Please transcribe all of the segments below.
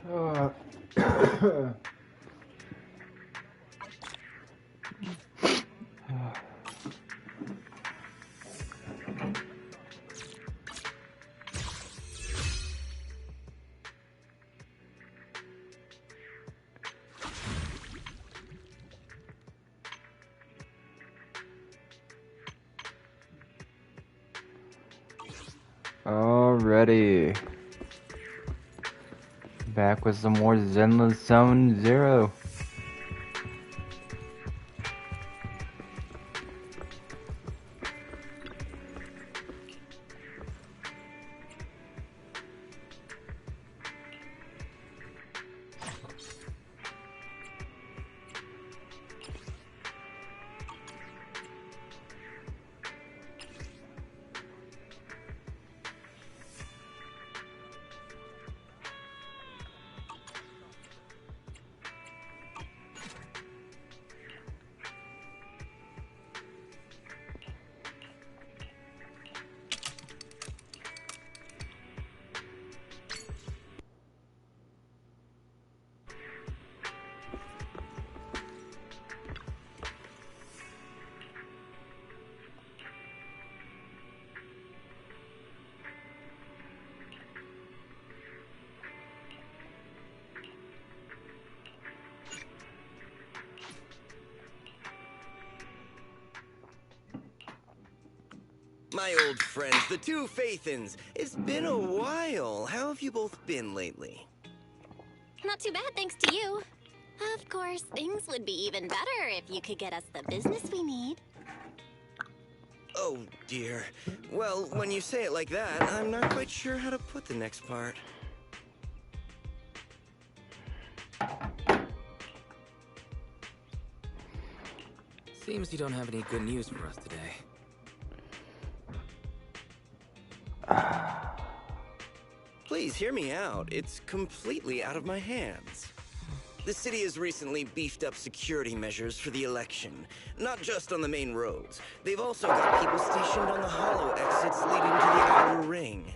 Uh, Alrighty. Back with some more Zenless Zone Zero. My old friends, the two Faithins. It's been a while. How have you both been lately? Not too bad, thanks to you. Of course, things would be even better if you could get us the business we need. Oh, dear. Well, when you say it like that, I'm not quite sure how to put the next part. Seems you don't have any good news for us today. Please hear me out. It's completely out of my hands. The city has recently beefed up security measures for the election. Not just on the main roads. They've also got people stationed on the hollow exits leading to the outer ring.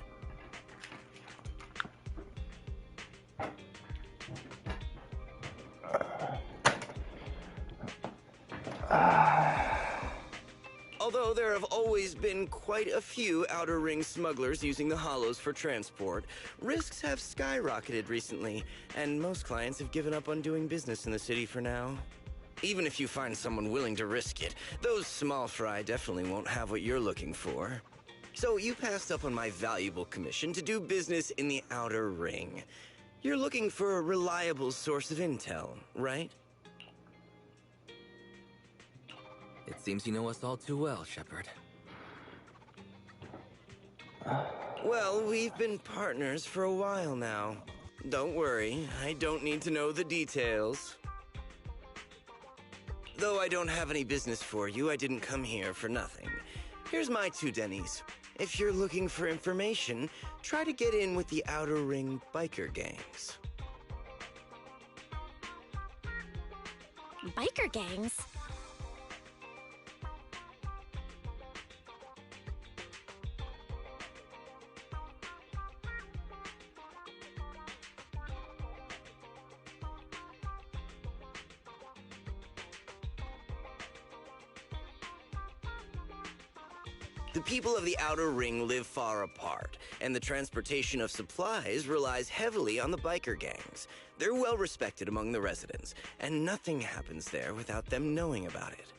Although there have always been quite a few outer ring smugglers using the hollows for transport, risks have skyrocketed recently, and most clients have given up on doing business in the city for now. Even if you find someone willing to risk it, those small fry definitely won't have what you're looking for. So you passed up on my valuable commission to do business in the outer ring. You're looking for a reliable source of intel, right? It seems you know us all too well, Shepard. Well, we've been partners for a while now. Don't worry, I don't need to know the details. Though I don't have any business for you, I didn't come here for nothing. Here's my 2 Denny's. If you're looking for information, try to get in with the outer ring biker gangs. Biker gangs? The people of the outer ring live far apart, and the transportation of supplies relies heavily on the biker gangs. They're well respected among the residents, and nothing happens there without them knowing about it.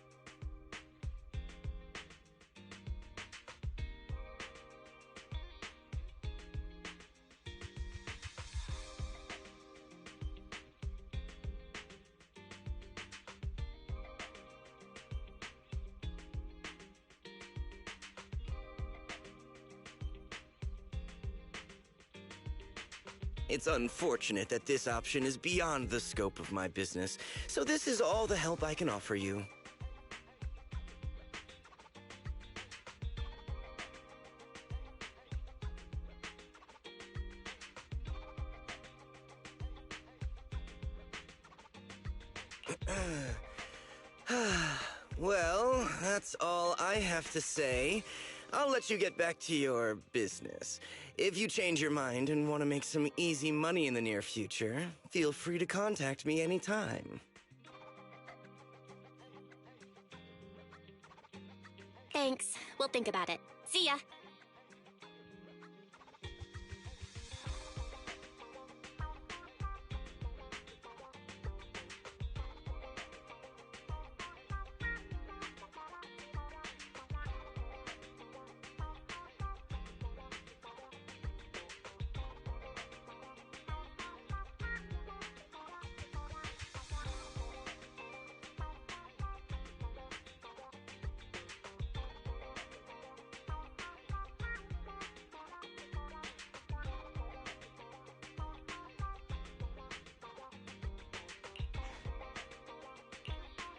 It's unfortunate that this option is beyond the scope of my business, so this is all the help I can offer you. Well, that's all I have to say. I'll let you get back to your business. If you change your mind and want to make some easy money in the near future, feel free to contact me anytime. Thanks. We'll think about it. See ya.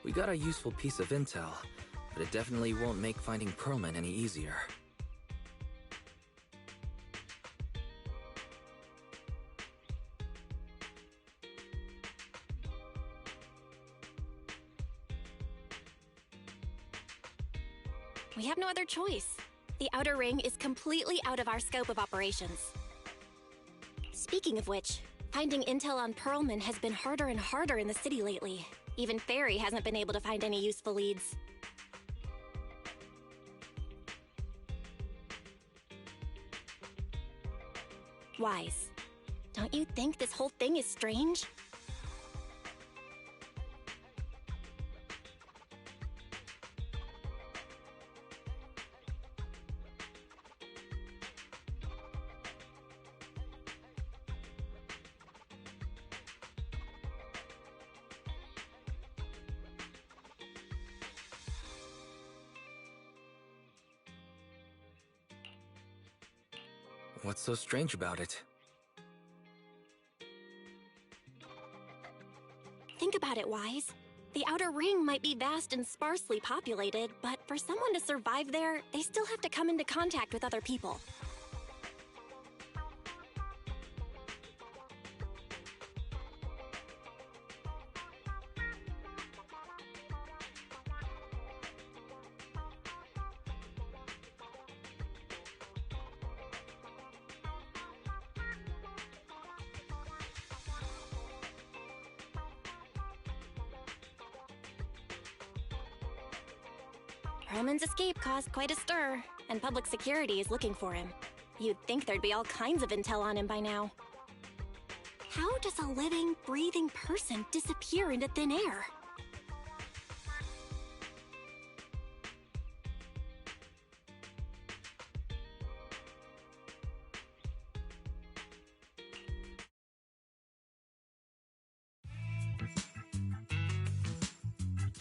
We got a useful piece of intel, but it definitely won't make finding Pearlman any easier. We have no other choice. The Outer Ring is completely out of our scope of operations. Speaking of which, finding intel on Pearlman has been harder and harder in the city lately. Even Fairy hasn't been able to find any useful leads. Wise, don't you think this whole thing is strange? What's so strange about it? Think about it, Wise. The Outer Ring might be vast and sparsely populated, but for someone to survive there, they still have to come into contact with other people. Pearlman's escape caused quite a stir, and public security is looking for him. You'd think there'd be all kinds of intel on him by now. How does a living, breathing person disappear into thin air?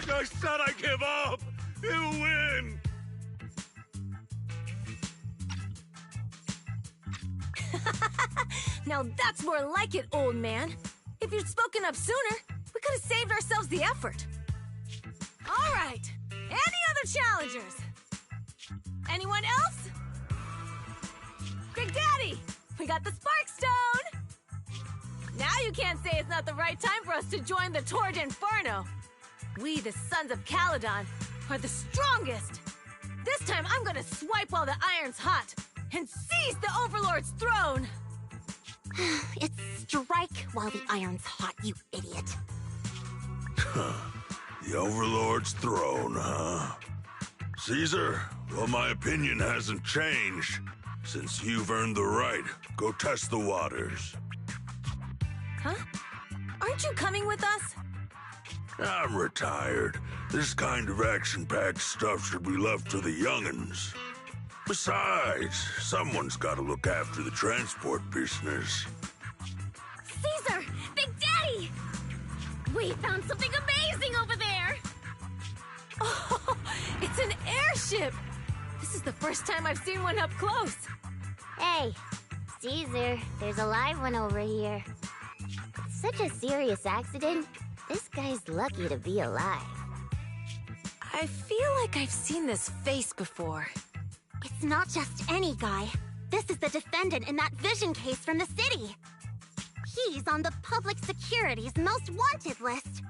I said I give up! You win! Now that's more like it, old man. If you'd spoken up sooner, we could have saved ourselves the effort. All right. Any other challengers? Anyone else? Big Daddy, we got the Spark Stone! Now you can't say it's not the right time for us to join the Torrid Inferno. We, the Sons of Caledon, are the strongest. This time I'm gonna swipe while the iron's hot and seize the Overlord's throne. It's strike while the iron's hot, you idiot. The Overlord's throne, huh? Caesar, well, my opinion hasn't changed. Since you've earned the right, go test the waters. Huh? Aren't you coming with us? I'm retired. This kind of action-packed stuff should be left to the young'uns. Besides, someone's got to look after the transport business. Caesar! Big Daddy! We found something amazing over there! Oh, it's an airship! This is the first time I've seen one up close. Hey, Caesar, there's a live one over here. It's such a serious accident. This guy's lucky to be alive. I feel like I've seen this face before. It's not just any guy. This is the defendant in that vision case from the city. He's on the public security's most wanted list.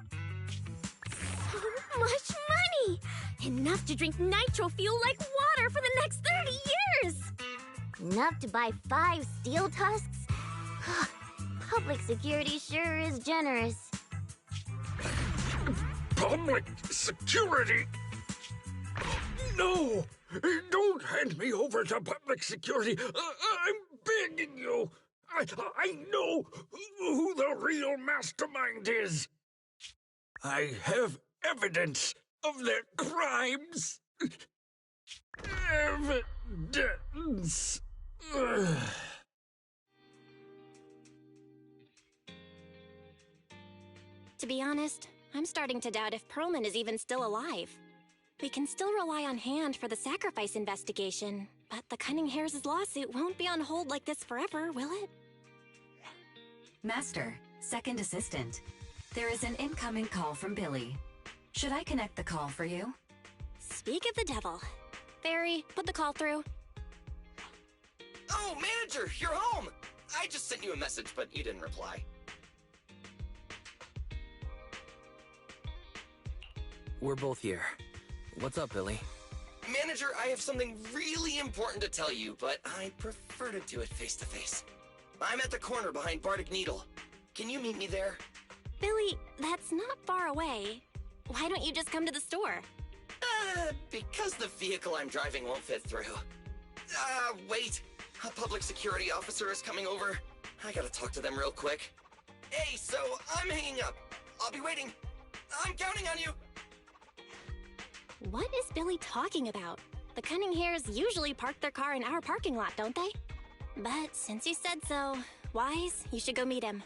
So much money! Enough to drink nitro fuel like water for the next 30 years! Enough to buy 5 steel tusks? Public security sure is generous. Public security? No! Don't hand me over to public security! I'm begging you! I know who the real mastermind is! I have evidence of their crimes! Evidence! To be honest, I'm starting to doubt if Perlman is even still alive. We can still rely on Hand for the sacrifice investigation, but the Cunning Hares' lawsuit won't be on hold like this forever, will it? Master, second assistant. There is an incoming call from Billy. Should I connect the call for you? Speak of the devil. Barry, put the call through. Oh, manager, you're home! I just sent you a message, but you didn't reply. We're both here. What's up, Billy? Manager, I have something really important to tell you, but I'd prefer to do it face to face. I'm at the corner behind Bardic Needle. Can you meet me there? Billy, that's not far away. Why don't you just come to the store? Because the vehicle I'm driving won't fit through. Wait. A public security officer is coming over. I gotta talk to them real quick. Hey, so I'm hanging up. I'll be waiting. I'm counting on you. What is Billy talking about? The Cunning Hares usually park their car in our parking lot, don't they? But since you said so, Wise, you should go meet him.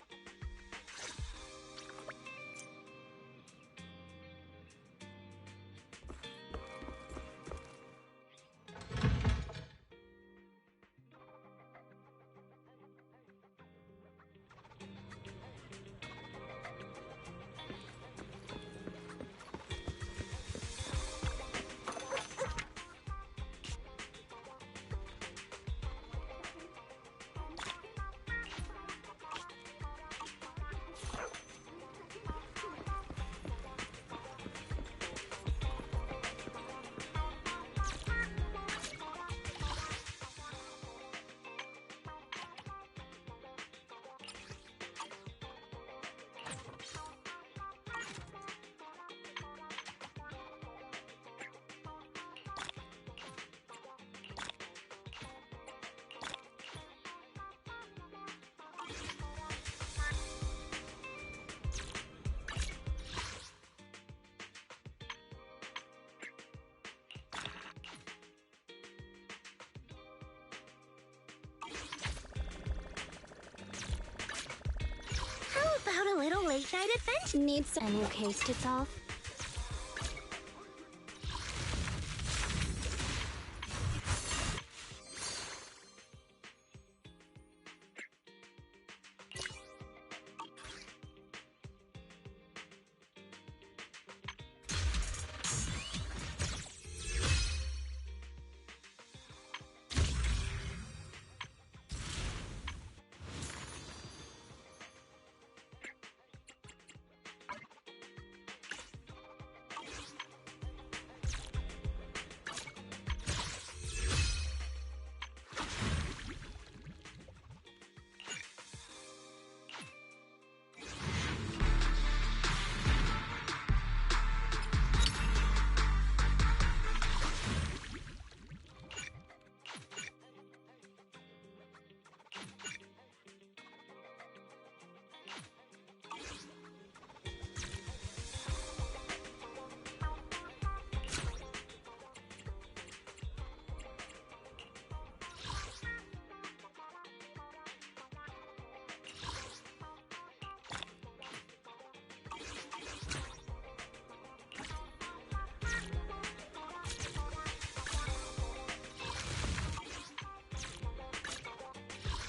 How about a little late-night adventure? Needs a new case to solve.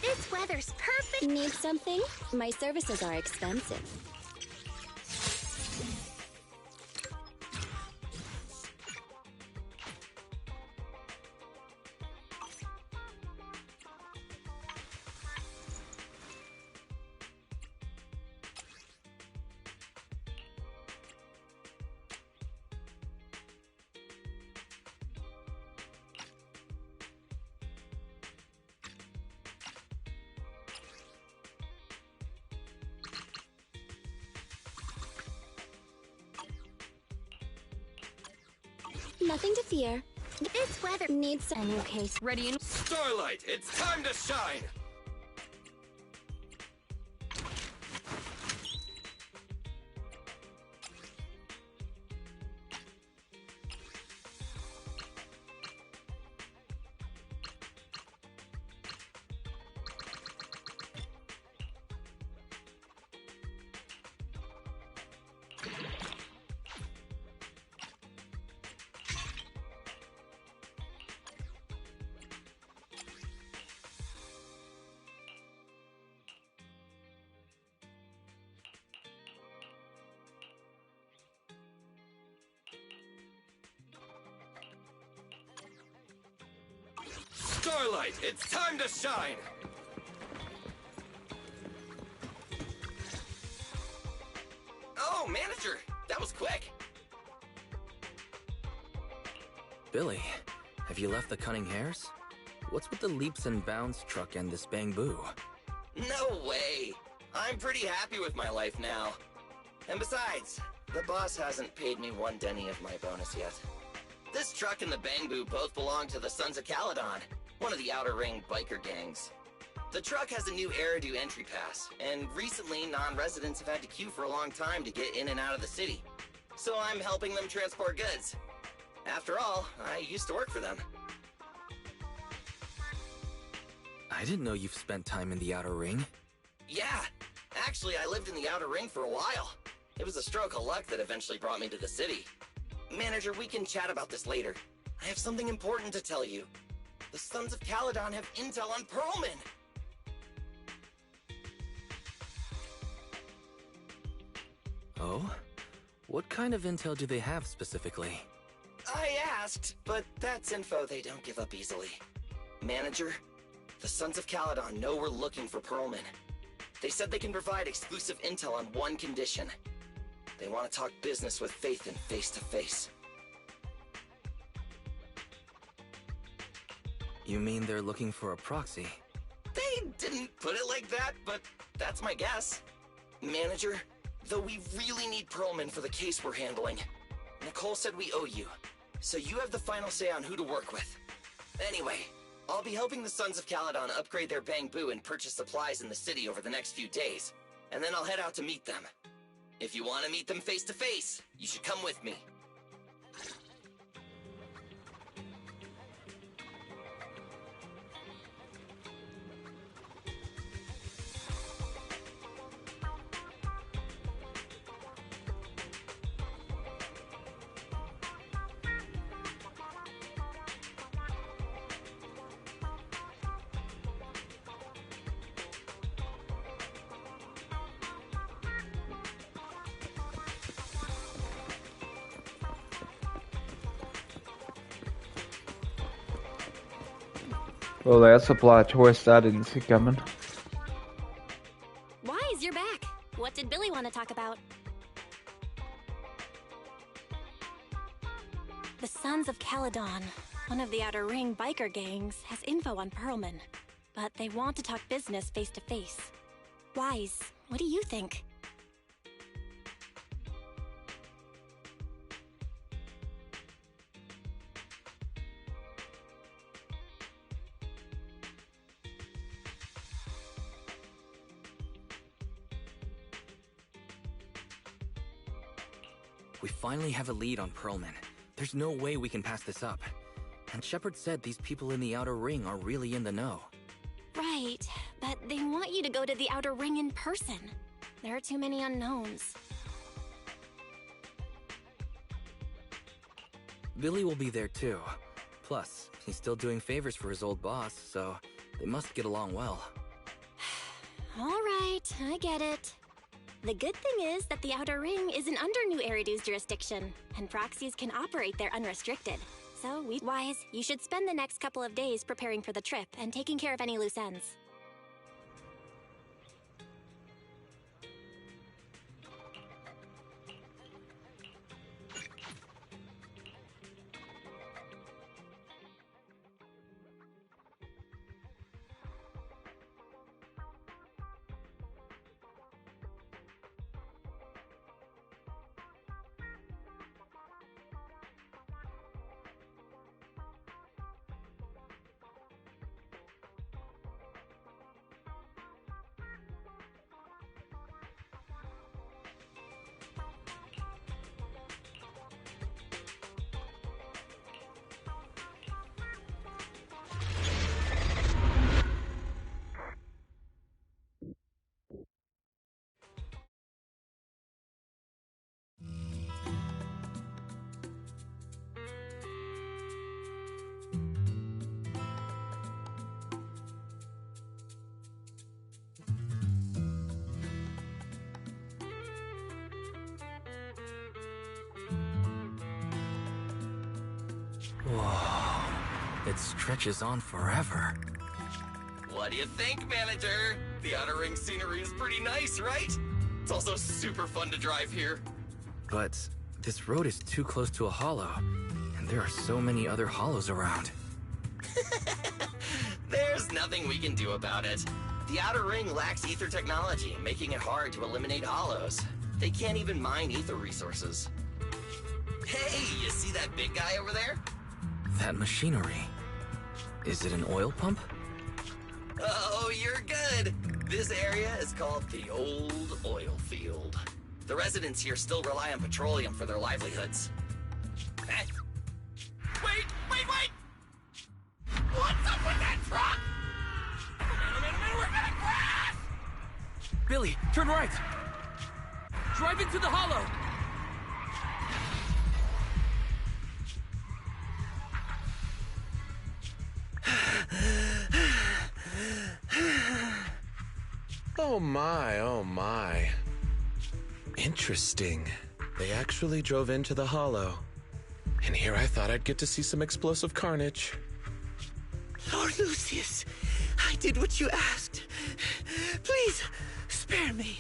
This weather's perfect. Need something? My services are expensive. Nothing to fear. This weather needs a new case ready in. Starlight, it's time to shine! Starlight, it's time to shine! Oh, manager, that was quick. Billy, have you left the Cunning Hares? What's with the leaps and bounds truck and this bamboo? No way. I'm pretty happy with my life now. And besides, the boss hasn't paid me 1 denny of my bonus yet. This truck and the Bangbu both belong to the Sons of Caledon, one of the Outer Ring biker gangs. The truck has a new Eridu entry pass, and recently non-residents have had to queue for a long time to get in and out of the city. So I'm helping them transport goods. After all, I used to work for them. I didn't know you've spent time in the Outer Ring. Yeah, actually I lived in the Outer Ring for a while. It was a stroke of luck that eventually brought me to the city. Manager, we can chat about this later. I have something important to tell you. The Sons of Caledon have intel on Pearlman! Oh? What kind of intel do they have specifically? I asked, but that's info they don't give up easily. Manager, the Sons of Caledon know we're looking for Pearlman. They said they can provide exclusive intel on one condition. They want to talk business with Faith face to face. You mean they're looking for a proxy? They didn't put it like that, but that's my guess. Manager, though we really need Pearlman for the case we're handling. Nicole said we owe you, so you have the final say on who to work with. Anyway, I'll be helping the Sons of Caledon upgrade their Bangbu and purchase supplies in the city over the next few days, and then I'll head out to meet them. If you want to meet them face to face, you should come with me. Well, that's a plot twist I didn't see coming. Wise, you're back. What did Billy want to talk about? The Sons of Caledon, one of the Outer Ring biker gangs, has info on Pearlman, but they want to talk business face to face. Wise, what do you think? We finally have a lead on Pearlman. There's no way we can pass this up. And Shepard said these people in the Outer Ring are really in the know. Right, but they want you to go to the Outer Ring in person. There are too many unknowns. Billy will be there too. Plus, he's still doing favors for his old boss, so they must get along well. All right, I get it. The good thing is that the Outer Ring isn't under New Eridu's jurisdiction, and proxies can operate there unrestricted. So, Wise, you should spend the next couple of days preparing for the trip and taking care of any loose ends. Whoa. It stretches on forever. What do you think, Manager? The Outer Ring scenery is pretty nice, right? It's also super fun to drive here. But this road is too close to a hollow, and there are so many other hollows around. There's nothing we can do about it. The Outer Ring lacks ether technology, making it hard to eliminate hollows. They can't even mine ether resources. Hey, you see that big guy over there? That machinery. Is it an oil pump? Oh, you're good. This area is called the Old Oil Field. The residents here still rely on petroleum for their livelihoods. Eh? Wait! What's up with that truck? We're gonna crash! Billy, turn right! Drive into the hollow! Oh my. Interesting. They actually drove into the hollow. And here I thought I'd get to see some explosive carnage. Lord Lucius, I did what you asked. Please, spare me.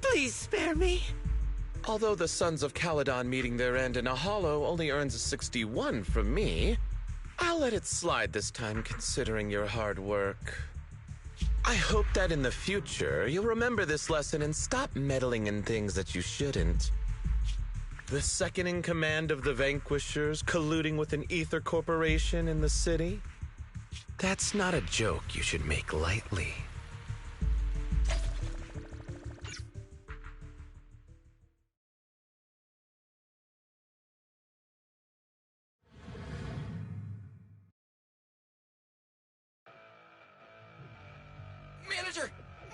Please spare me. Although the Sons of Caledon meeting their end in a hollow only earns a 61 from me, I'll let it slide this time considering your hard work. I hope that in the future you'll remember this lesson and stop meddling in things that you shouldn't. The second in command of the Vanquishers colluding with an ether corporation in the city? That's not a joke you should make lightly.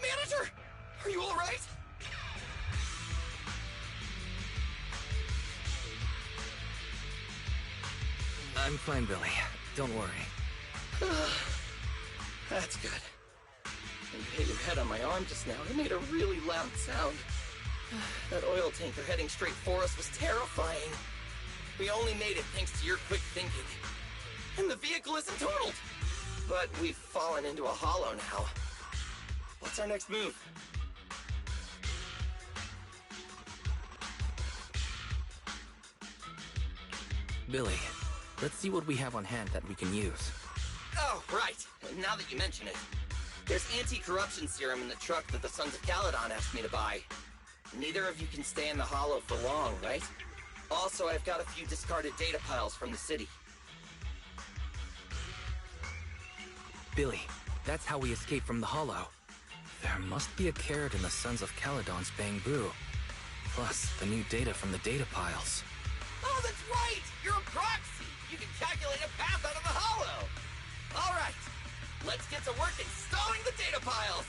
Manager! Are you alright? I'm fine, Billy. Don't worry. That's good. When you hit your head on my arm just now, it made a really loud sound. That oil tanker heading straight for us was terrifying. We only made it thanks to your quick thinking. And the vehicle isn't totaled. But we've fallen into a hollow now. What's our next move? Billy, let's see what we have on hand that we can use. Oh, right. Now that you mention it. There's anti-corruption serum in the truck that the Sons of Caledon asked me to buy. Neither of you can stay in the hollow for long, right? Also, I've got a few discarded data piles from the city. Billy, that's how we escape from the hollow. There must be a carrot in the Sons of Caledon's bamboo. Plus, the new data from the data piles. Oh, that's right! You're a proxy! You can calculate a path out of the hollow! Alright, let's get to work installing the data piles!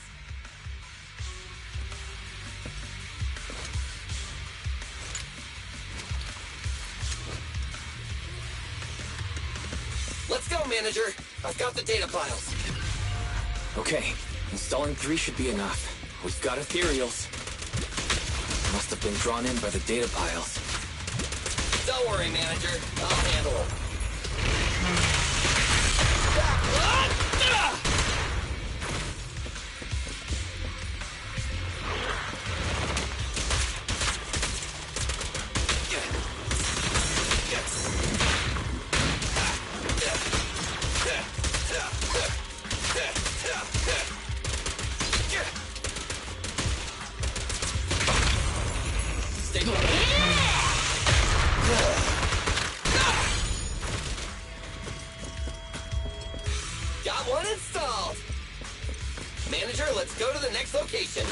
Let's go, Manager! I've got the data piles. Okay, installing 3 should be enough. We've got ethereals. Must have been drawn in by the data piles. Don't worry, Manager. I'll handle it. Got one installed! Manager, let's go to the next location.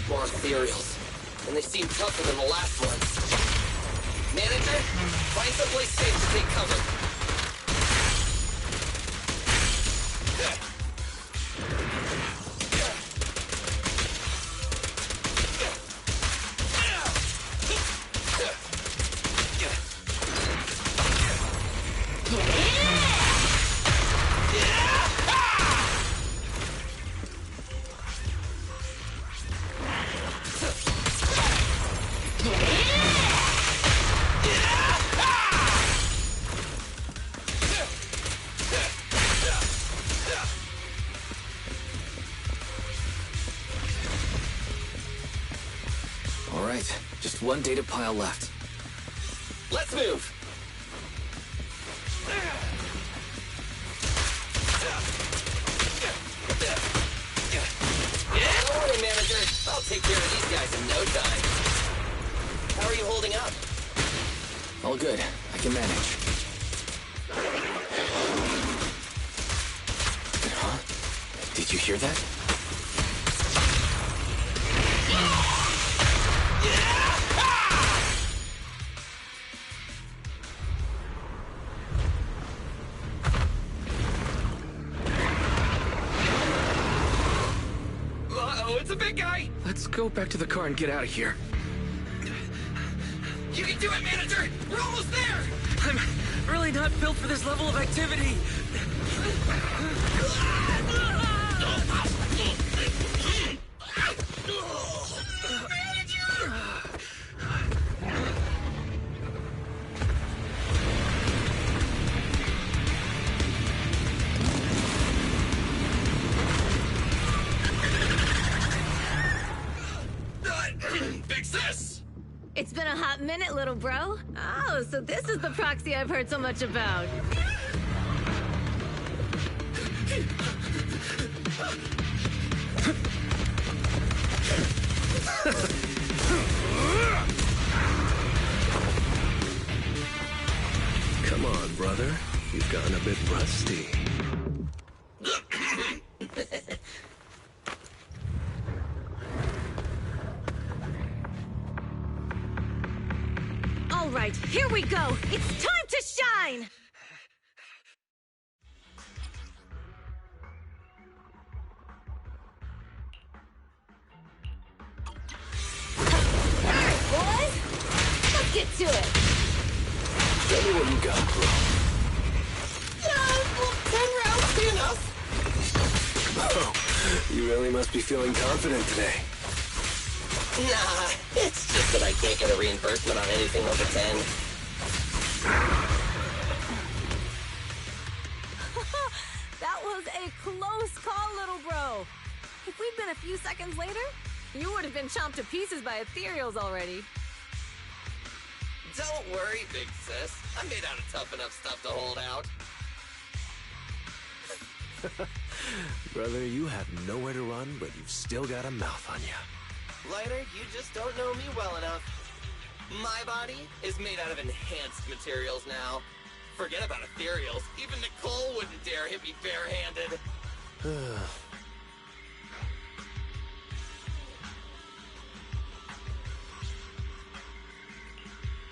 More ethereals. And they seem tougher than the last ones. Manager, find someplace safe to take cover. right, just one data pile left. Let's move! Don't worry, manager. I'll take care of these guys in no time. How are you holding up? All good. I can manage. Huh? Did you hear that? Uh-oh, it's a big guy! Let's go back to the car and get out of here. You can do it, manager! We're almost there! I'm really not built for this level of activity. Big sis! It's been a hot minute, little bro. Oh, so this is the proxy I've heard so much about. Come on, brother. You've gotten a bit rusty. All right, here we go. It's time to shine! All right, boys. Let's get to it. Show me what you got, bro. 10 rounds be enough? Oh, you really must be feeling confident today. Nah, it's just that I can't get a reimbursement on anything over 10. That was a close call, little bro. If we'd been a few seconds later, you would have been chomped to pieces by ethereals already. Don't worry, big sis. I'm made out of tough enough stuff to hold out. Brother, you have nowhere to run, but you've still got a mouth on you. Lighter, you just don't know me well enough. My body is made out of enhanced materials now. Forget about ethereals. Even Nicole wouldn't dare hit me barehanded.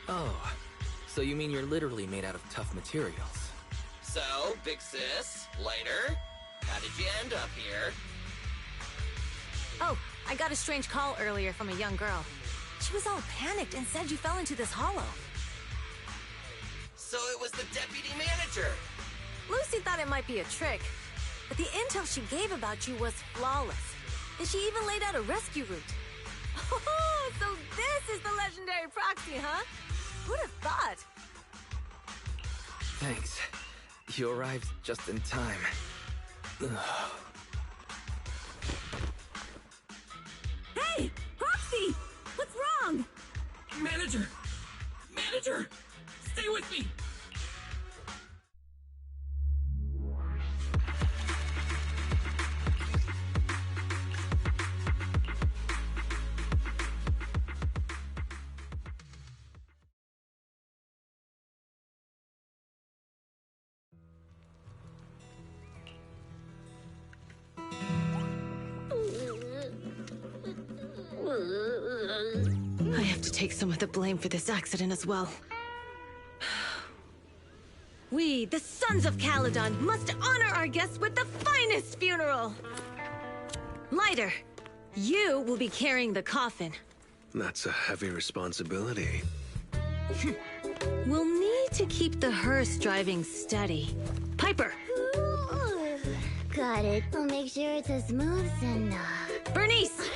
Oh, so you mean you're literally made out of tough materials? So, big sis, Lighter, how did you end up here? Oh, I got a strange call earlier from a young girl. She was all panicked and said you fell into this hollow. So it was the deputy manager. Lucy thought it might be a trick, but the intel she gave about you was flawless. And she even laid out a rescue route. Oh, so this is the legendary proxy, huh? Who'd have thought? Thanks. You arrived just in time. Hey, Proxy! What's wrong? Manager! Manager! Stay with me! I have to take some of the blame for this accident as well. We, the Sons of Caledon, must honor our guests with the finest funeral! Lighter, you will be carrying the coffin. That's a heavy responsibility. We'll need to keep the hearse driving steady. Piper! Ooh, got it. I'll make sure it's as smooth and, Bernice!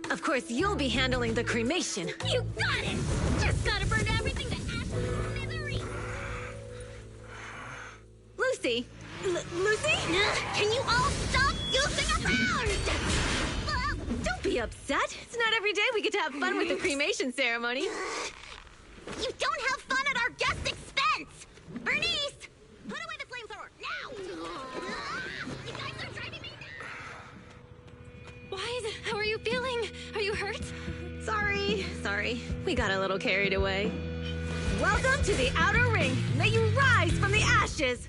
Of course, you'll be handling the cremation. You got it! Just gotta burn everything to smithereens! Lucy! Lucy? Can you all stop goofing around? Don't be be upset. It's not every day we get to have fun with the cremation ceremony. You don't have fun at our guest expense! Bernice! Put away the flamethrower, now! You guys are driving me nuts! Wise, how are you feeling? Are you hurt? Sorry. We got a little carried away. Welcome to the Outer Ring. May you rise from the ashes!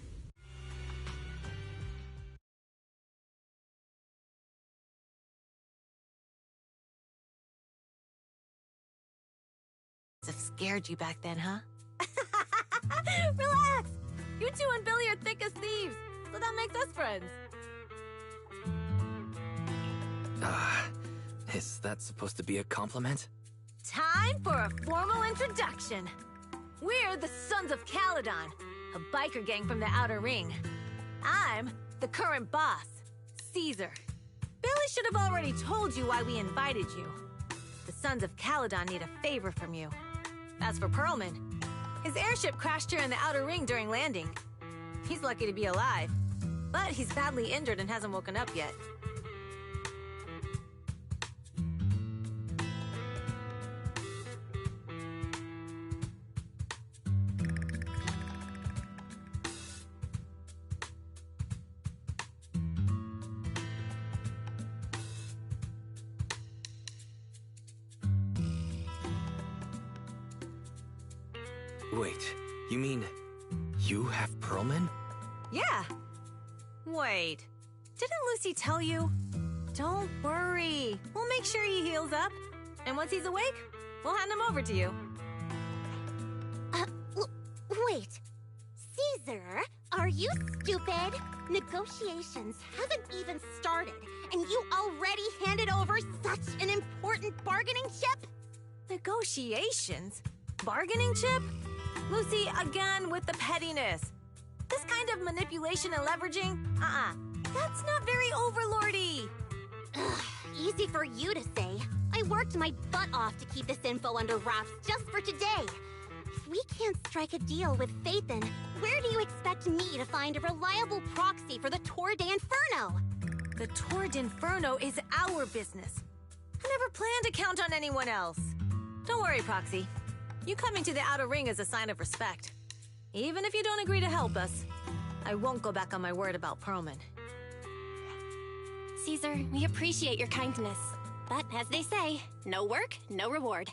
Have scared you back then, huh? Relax! You two and Billy are thick as thieves, so that makes us friends. Is that supposed to be a compliment? Time for a formal introduction. We're the Sons of Caledon, a biker gang from the Outer Ring. I'm the current boss, Caesar. Billy should have already told you why we invited you. The Sons of Caledon need a favor from you. As for Perlman, his airship crashed here in the Outer Ring during landing. He's lucky to be alive, but he's badly injured and hasn't woken up yet. Wait, you mean you have Perlman? Yeah. Wait, didn't Lucy tell you? Don't worry. We'll make sure he heals up. And once he's awake, we'll hand him over to you. Wait. Caesar, are you stupid? Negotiations haven't even started, and you already handed over such an important bargaining chip? Negotiations? Bargaining chip? Lucy, again with the pettiness. This kind of manipulation and leveraging? That's not very overlordy. Ugh, easy for you to say. I worked my butt off to keep this info under wraps just for today. If we can't strike a deal with Phaethon, where do you expect me to find a reliable proxy for the Tour d'Inferno? The Tour d'Inferno is our business. I never planned to count on anyone else. Don't worry, Proxy. You coming to the Outer Ring is a sign of respect. Even if you don't agree to help us, I won't go back on my word about Perlman. Caesar, we appreciate your kindness. But as they say, no work, no reward.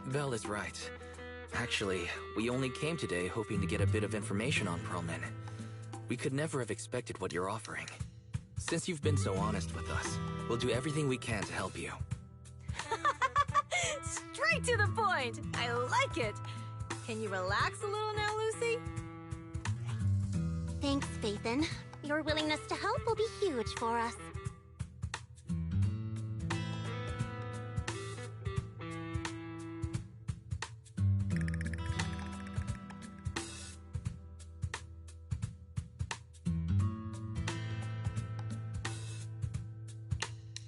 Belle is right. Actually, we only came today hoping to get a bit of information on Perlman. We could never have expected what you're offering. Since you've been so honest with us, we'll do everything we can to help you. Straight to the point! I like it! Can you relax a little now, Lucy? Thanks, Phaethon. Your willingness to help will be huge for us.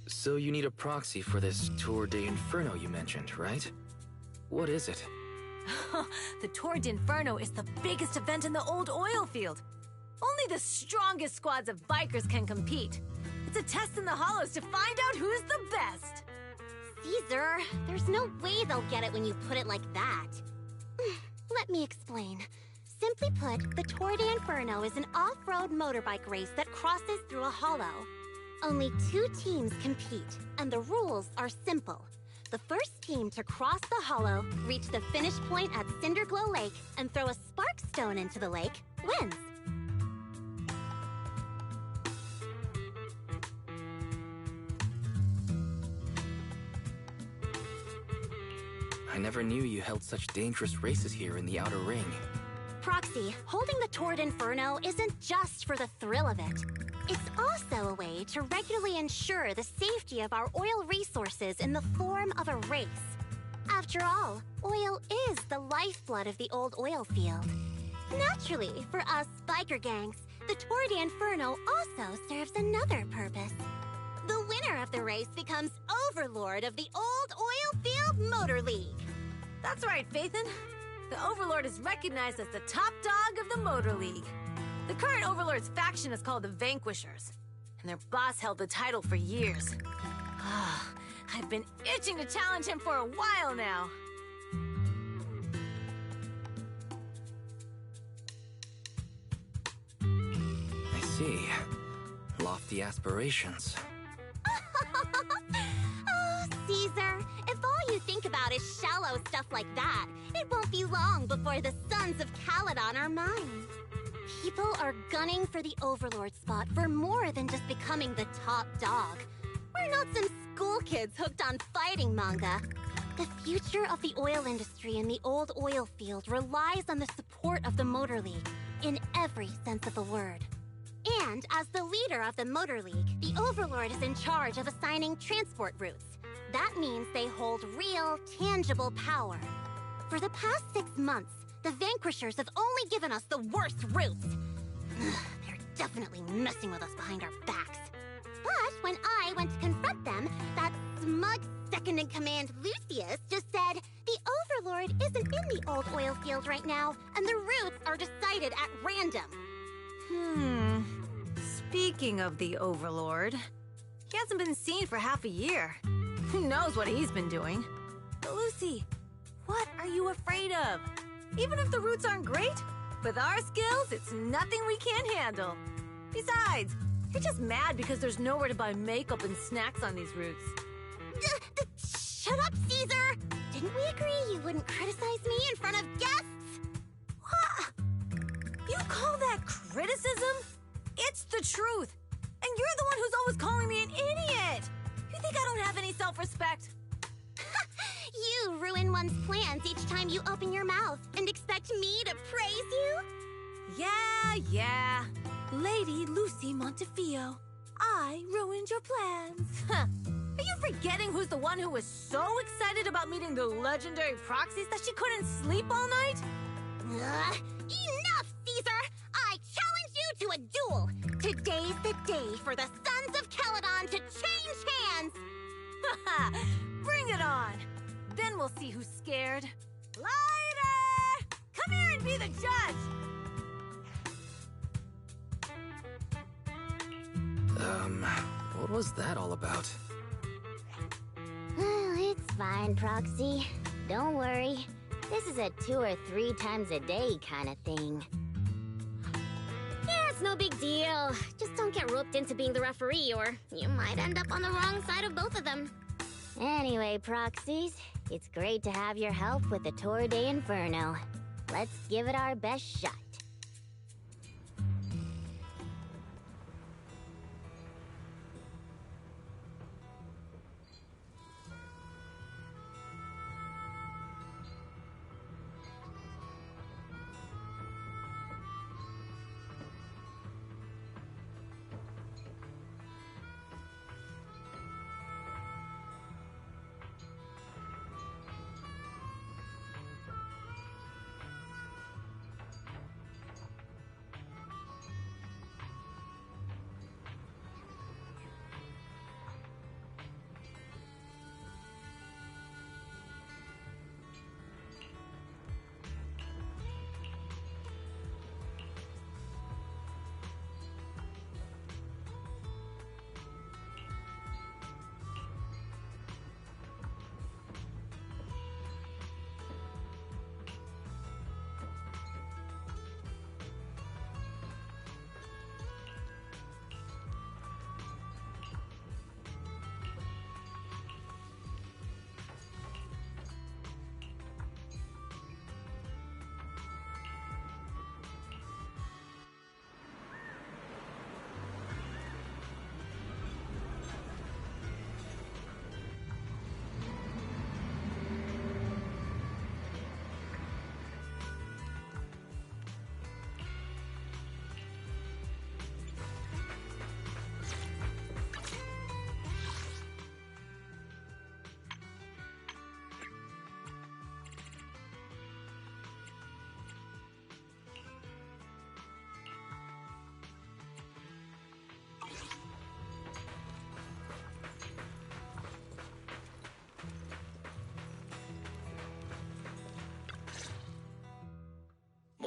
So you need a proxy for this Tour d'Inferno you mentioned, right? What is it? The Tour d'Inferno is the biggest event in the old oil field. Only the strongest squads of bikers can compete. It's a test in the hollows to find out who's the best. Caesar, there's no way they'll get it when you put it like that. Let me explain. Simply put, the Tour d'Inferno is an off-road motorbike race that crosses through a hollow. Only 2 teams compete, and the rules are simple. The first team to cross the hollow, reach the finish point at Cinderglow Lake, and throw a spark stone into the lake, wins. I never knew you held such dangerous races here in the Outer Ring. Proxy, holding the Tour d'Inferno isn't just for the thrill of it. It's also a way to regularly ensure the safety of our oil resources in the form of a race. After all, oil is the lifeblood of the old oil field. Naturally, for us biker gangs, the Tour d'Inferno also serves another purpose. The winner of the race becomes overlord of the old oil Oilfield Motor League. That's right, Phaethon. The Overlord is recognized as the top dog of the Motor League. The current Overlord's faction is called the Vanquishers, and their boss held the title for years. I've been itching to challenge him for a while now. I see. Lofty aspirations. Oh, Caesar, if all you think about is shallow stuff like that, it won't be long before the sons of Caledon are mine. People are gunning for the Overlord spot for more than just becoming the top dog. We're not some school kids hooked on fighting manga. The future of the oil industry in the old oil field relies on the support of the Motor League, in every sense of the word. And as the leader of the Motor League, the Overlord is in charge of assigning transport routes. That means they hold real, tangible power. For the past 6 months, the Vanquishers have only given us the worst routes. They're definitely messing with us behind our backs. But when I went to confront them, that smug second-in-command Lucius just said, the Overlord isn't in the old oil field right now, and the routes are decided at random. Speaking of the Overlord, he hasn't been seen for half a year. Who knows what he's been doing? But Lucy, what are you afraid of? Even if the routes aren't great, with our skills, it's nothing we can't handle. Besides, you're just mad because there's nowhere to buy makeup and snacks on these routes. Shut up, Caesar! Didn't we agree you wouldn't criticize me in front of guests? What? You call that criticism? It's the truth. And you're the one who's always calling me an idiot. You think I don't have any self-respect? You ruin one's plans each time you open your mouth and expect me to praise you? Yeah. Lady Lucy Montefiore, I ruined your plans. Are you forgetting who's the one who was so excited about meeting the legendary proxies that she couldn't sleep all night? Enough, Caesar! I challenge you to a duel! Today's the day for the Sons of Caledon to change hands! Bring it on! Then we'll see who's scared. Lighter! Come here and be the judge! What was that all about? It's fine, Proxy. Don't worry. This is a 2 or 3 times a day kind of thing. Yeah, it's no big deal. Just don't get roped into being the referee, or you might end up on the wrong side of both of them. Anyway, Proxies, it's great to have your help with the Tour de Inferno. Let's give it our best shot.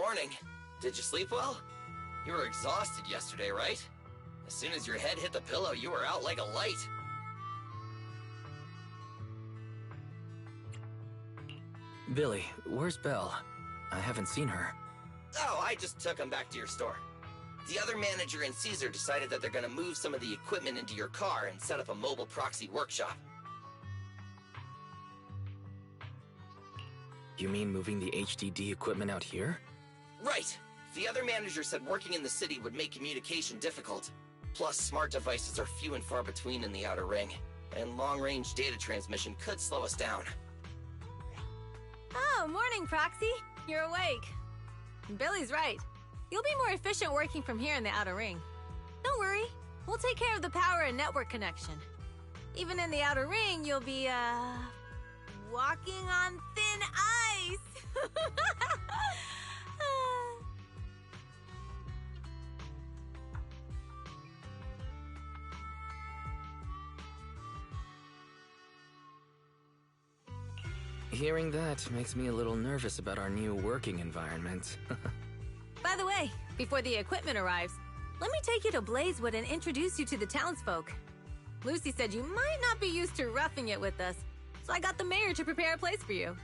morning. Did you sleep well? You were exhausted yesterday, right? As soon as your head hit the pillow, you were out like a light. Billy, where's Belle? I haven't seen her. Oh, I just took him back to your store. The other manager and Caesar decided that they're gonna move some of the equipment into your car and set up a mobile proxy workshop. You mean moving the HDD equipment out here? Right. The other manager said working in the city would make communication difficult. Plus, smart devices are few and far between in the Outer Ring, and long-range data transmission could slow us down. Oh, morning, Proxy. You're awake. Billy's right. You'll be more efficient working from here in the Outer Ring. Don't worry. We'll take care of the power and network connection. Even in the Outer Ring, you'll be, walking on thin ice. Hearing that makes me a little nervous about our new working environment. By the way, before the equipment arrives, let me take you to Blazewood and introduce you to the townsfolk. Lucy said you might not be used to roughing it with us, so I got the mayor to prepare a place for you.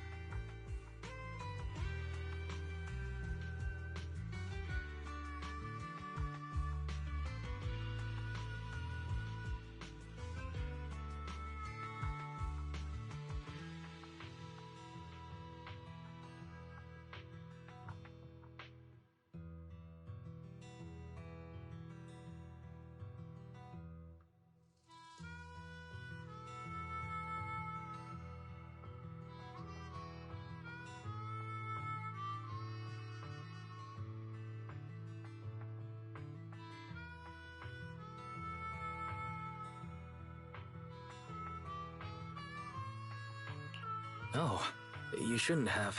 Oh, you shouldn't have.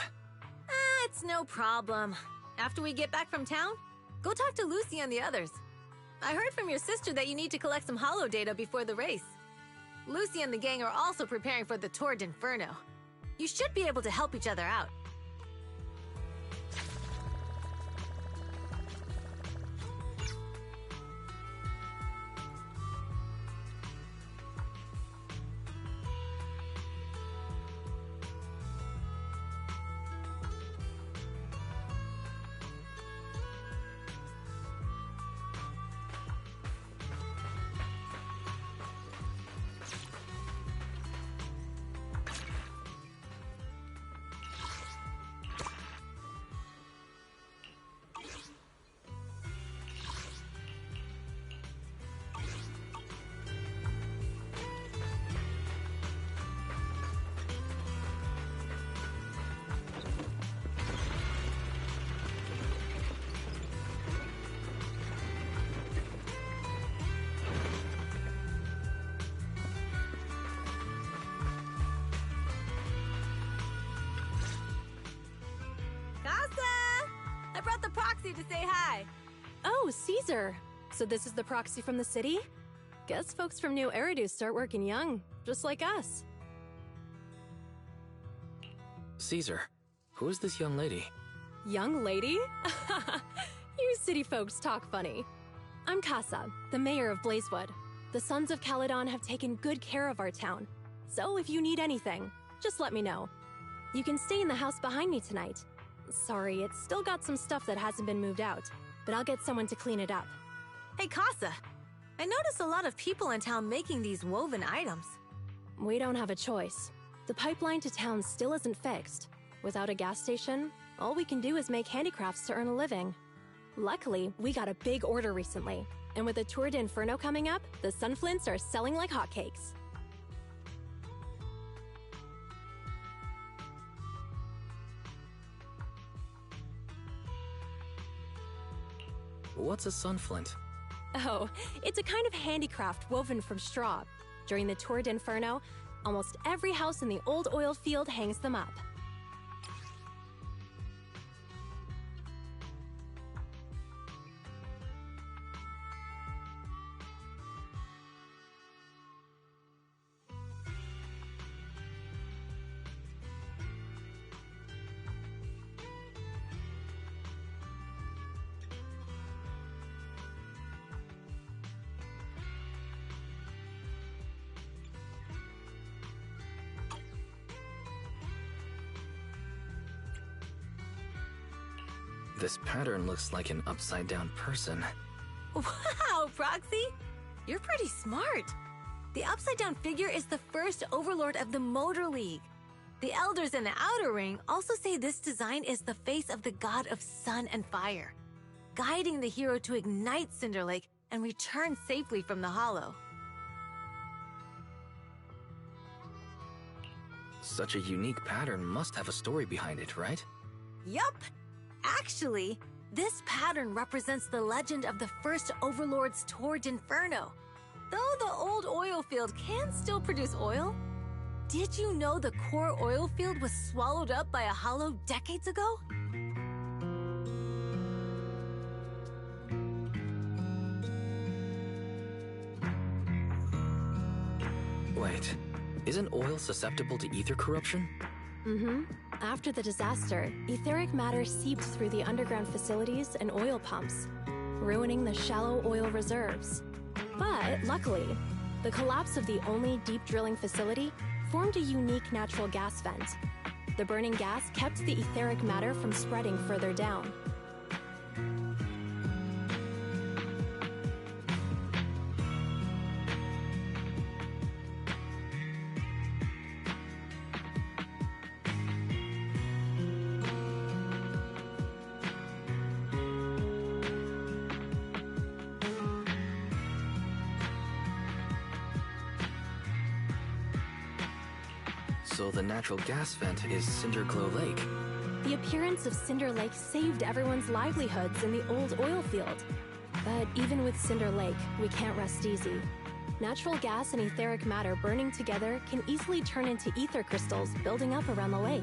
It's no problem. After we get back from town, go talk to Lucy and the others. I heard from your sister that you need to collect some holo data before the race. Lucy and the gang are also preparing for the Tour d'Inferno. You should be able to help each other out. To say hi. Oh, Caesar. So this is the proxy from the city? Guess folks from New Eridu start working young, just like us. Caesar, who is this young lady? Young lady? You city folks talk funny. I'm Casa, the mayor of Blazewood. The Sons of Caledon have taken good care of our town. So if you need anything, just let me know. You can stay in the house behind me tonight. Sorry, it's still got some stuff that hasn't been moved out, but I'll get someone to clean it up. Hey, Casa. I noticed a lot of people in town making these woven items. We don't have a choice. The pipeline to town still isn't fixed. Without a gas station, all we can do is make handicrafts to earn a living. Luckily, we got a big order recently, and with the Tour d'Inferno coming up, the Sunflints are selling like hotcakes. What's a sunflint? Oh, it's a kind of handicraft woven from straw. During the Tour d'Inferno, almost every house in the old oil field hangs them up. This pattern looks like an upside-down person. Wow, Proxy! You're pretty smart. The upside-down figure is the first overlord of the Motor League. The elders in the Outer Ring also say this design is the face of the god of sun and fire, guiding the hero to ignite Cinder Lake and return safely from the Hollow. Such a unique pattern must have a story behind it, right? Yup! Actually, this pattern represents the legend of the first Overlord's Tour d'Inferno. Though the old oil field can still produce oil, did you know the core oil field was swallowed up by a hollow decades ago? Wait, isn't oil susceptible to ether corruption? Mm-hmm. After the disaster, etheric matter seeped through the underground facilities and oil pumps, ruining the shallow oil reserves. But luckily, the collapse of the only deep drilling facility formed a unique natural gas vent. The burning gas kept the etheric matter from spreading further down. So the natural gas vent is Cinderglow Lake. The appearance of Cinder Lake saved everyone's livelihoods in the old oil field. But even with Cinder Lake, we can't rest easy. Natural gas and etheric matter burning together can easily turn into ether crystals building up around the lake.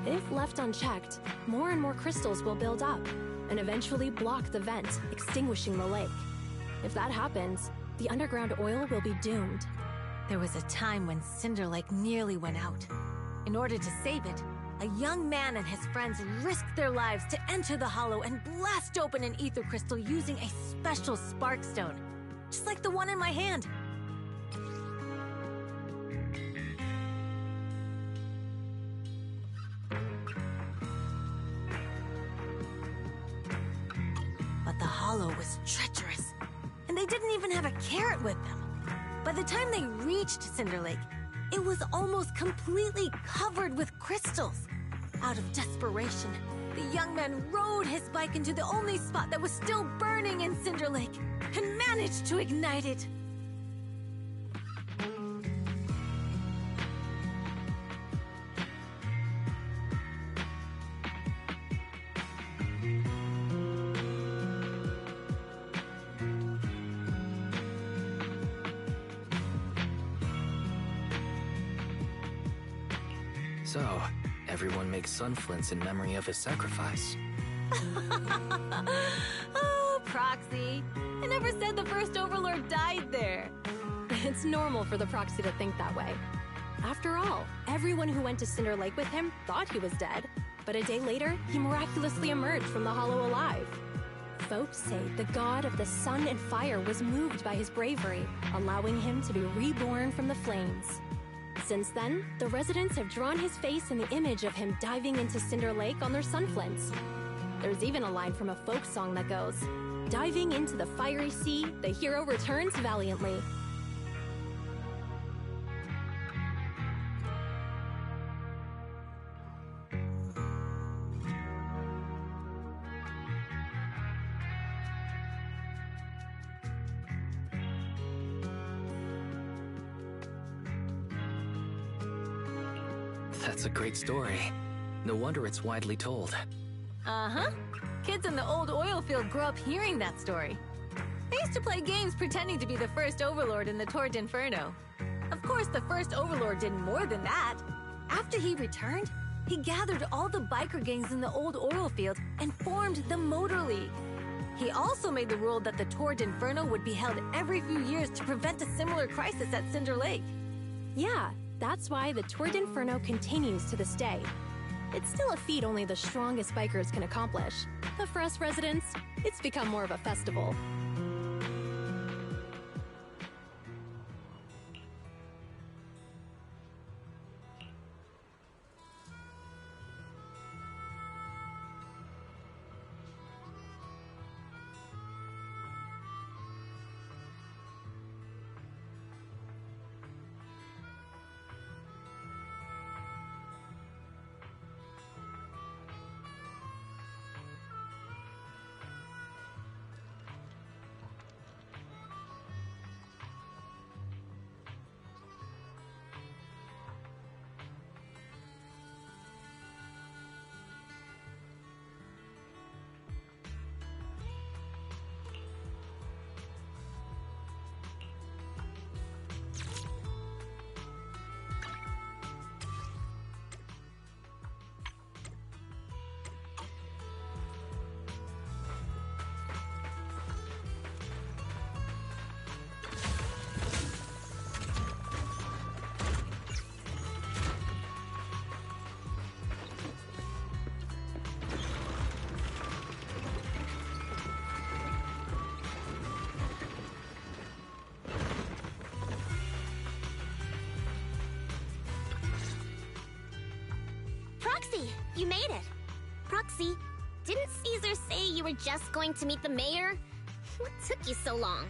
If left unchecked, more and more crystals will build up and eventually block the vent, extinguishing the lake. If that happens, the underground oil will be doomed. There was a time when Cinder Lake nearly went out. In order to save it, a young man and his friends risked their lives to enter the Hollow and blast open an ether crystal using a special spark stone, just like the one in my hand. But the Hollow was treacherous, and they didn't even have a carrot with them. By the time they reached Cinder Lake, it was almost completely covered with crystals. Out of desperation, the young man rode his bike into the only spot that was still burning in Cinder Lake and managed to ignite it. So, everyone makes sunflints in memory of his sacrifice. Oh, Proxy. I never said the first Overlord died there. It's normal for the Proxy to think that way. After all, everyone who went to Cinder Lake with him thought he was dead, but a day later, he miraculously emerged from the Hollow alive. Folks say the god of the sun and fire was moved by his bravery, allowing him to be reborn from the flames. Since then, the residents have drawn his face in the image of him diving into Cinder Lake on their sunflints. There's even a line from a folk song that goes, "Diving into the fiery sea, the hero returns valiantly." That's a great story. No wonder it's widely told. Uh-huh. Kids in the old oil field grew up hearing that story. They used to play games pretending to be the first Overlord in the Tour d'Inferno. Of course, the first Overlord did more than that. After he returned, he gathered all the biker gangs in the old oil field and formed the Motor League. He also made the rule that the Tour d'Inferno would be held every few years to prevent a similar crisis at Cinder Lake. Yeah, that's why the Tour d'Inferno continues to this day. It's still a feat only the strongest bikers can accomplish. But for us residents, it's become more of a festival. You made it. Proxy, didn't Caesar say you were just going to meet the mayor? What took you so long?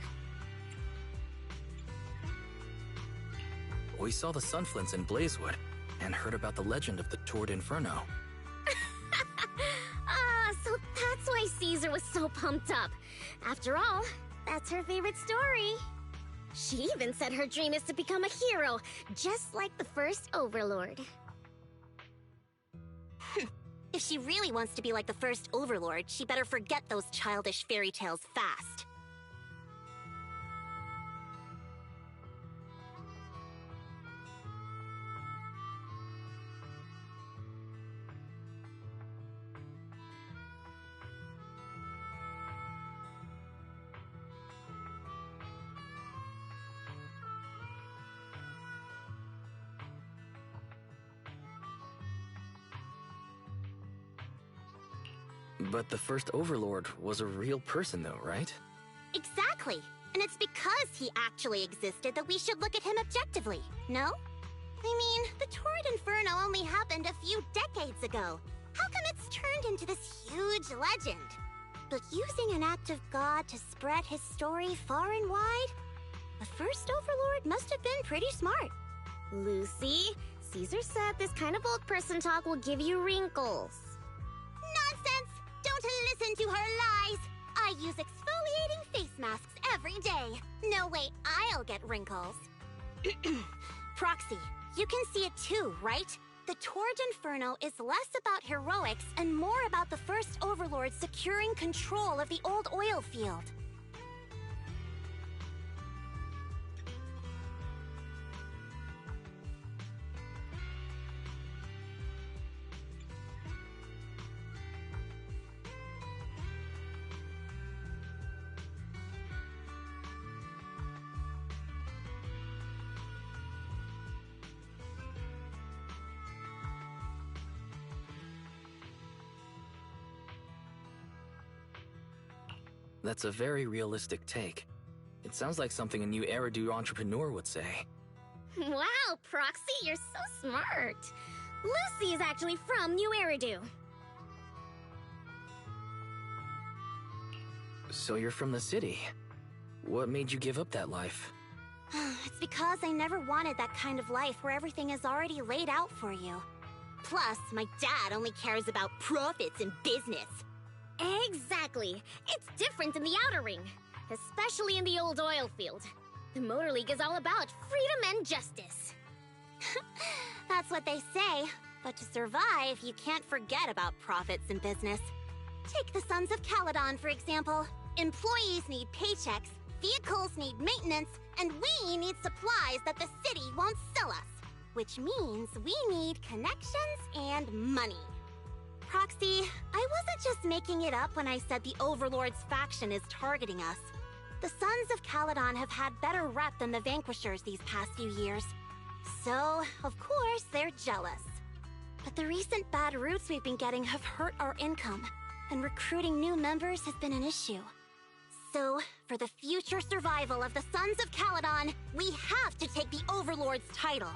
We saw the Sunflints in Blazewood, and heard about the legend of the Tord Inferno. So that's why Caesar was so pumped up. After all, that's her favorite story. She even said her dream is to become a hero, just like the first Overlord. If she really wants to be like the first Overlord, she better forget those childish fairy tales fast. But the first Overlord was a real person though, right? Exactly. And it's because he actually existed that we should look at him objectively, no? I mean, the Torrid Inferno only happened a few decades ago. How come it's turned into this huge legend? But using an act of God to spread his story far and wide? The first Overlord must have been pretty smart. Lucy, Caesar said this kind of old person talk will give you wrinkles. Nonsense! Don't listen to her lies! I use exfoliating face masks every day. No way I'll get wrinkles. Proxy, you can see it too, right? The Tord Inferno is less about heroics and more about the first Overlord securing control of the old oil field. That's a very realistic take. It sounds like something a new Eridu entrepreneur would say. Wow, Proxy, you're so smart. Lucy is actually from New Eridu. So you're from the city. What made you give up that life? It's because I never wanted that kind of life where everything is already laid out for you. Plus, my dad only cares about profits and business. Exactly. It's different in the Outer Ring, especially in the old oil field. The Motor League is all about freedom and justice. That's what they say. But to survive, you can't forget about profits and business. Take the Sons of Caledon, for example. Employees need paychecks, vehicles need maintenance, and we need supplies that the city won't sell us. Which means we need connections and money. Proxy, I wasn't just making it up when I said the Overlord's faction is targeting us. The Sons of Caledon have had better rep than the Vanquishers these past few years. So, of course, they're jealous. But the recent bad routes we've been getting have hurt our income, and recruiting new members has been an issue. So, for the future survival of the Sons of Caledon, we have to take the Overlord's title.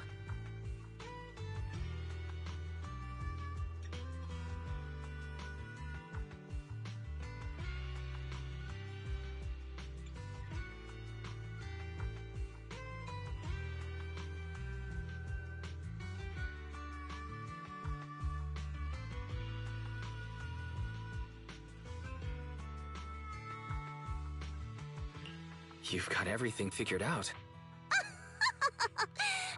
You've got everything figured out.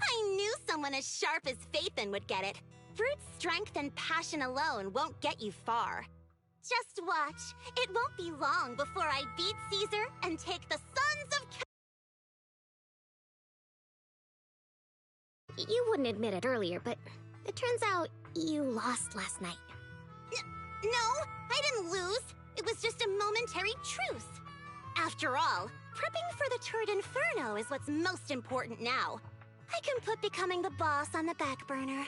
I knew someone as sharp as Phaethon would get it. Brute strength and passion alone won't get you far. Just watch. It won't be long before I beat Caesar and take the Sons of You wouldn't admit it earlier, but it turns out you lost last night. No, I didn't lose. It was just a momentary truce. After all, prepping for the Turd Inferno is what's most important now. I can put becoming the boss on the back burner.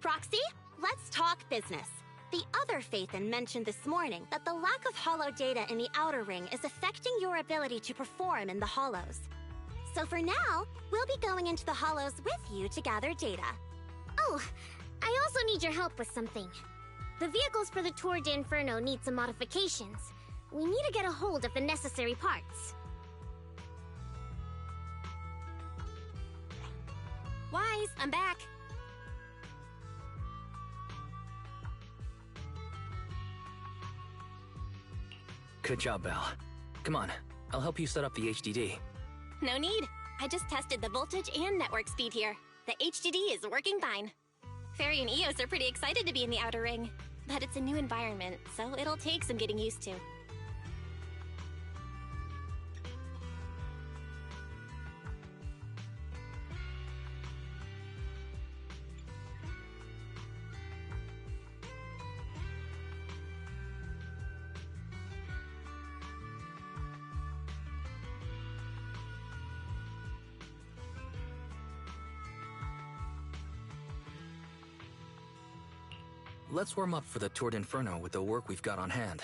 Proxy, let's talk business. The other Phaethon mentioned this morning that the lack of hollow data in the Outer Ring is affecting your ability to perform in the Hollows. So for now, we'll be going into the Hollows with you to gather data. Oh, I also need your help with something. The vehicles for the Tour d'Inferno need some modifications. We need to get a hold of the necessary parts. Wise, I'm back. Good job, Belle. Come on, I'll help you set up the HDD. No need. I just tested the voltage and network speed here. The HDD is working fine. Fairy and Eos are pretty excited to be in the Outer Ring. But it's a new environment, so it'll take some getting used to. Let's warm up for the Tour d'Inferno with the work we've got on hand.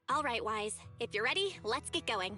All right, Wise. If you're ready, let's get going.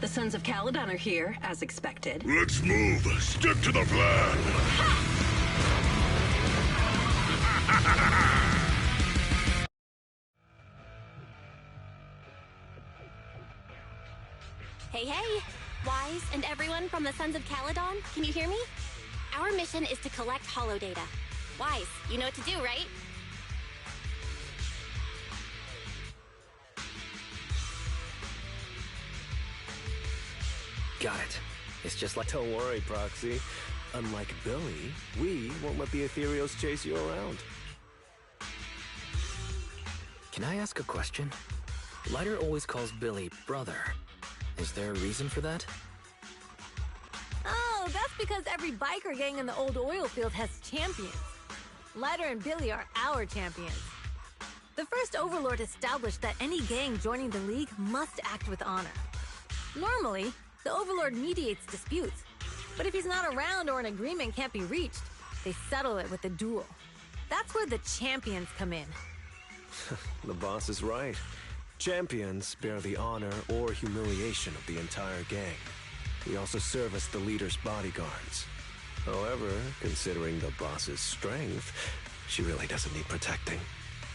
The Sons of Caledon are here, as expected. Let's move. Stick to the plan. Hey, hey! Wise and everyone from the Sons of Caledon, can you hear me? Our mission is to collect holo data. Wise, you know what to do, right? Got it. It's just like... Don't worry, Proxy. Unlike Billy, we won't let the Ethereals chase you around. Can I ask a question? Lighter always calls Billy brother. Is there a reason for that? Oh, that's because every biker gang in the old oil field has champions. Lighter and Billy are our champions. The first Overlord established that any gang joining the League must act with honor. Normally, the Overlord mediates disputes, but if he's not around or an agreement can't be reached, they settle it with a duel. That's where the champions come in. The boss is right. Champions bear the honor or humiliation of the entire gang. We also serve as the leader's bodyguards. However, considering the boss's strength, she really doesn't need protecting.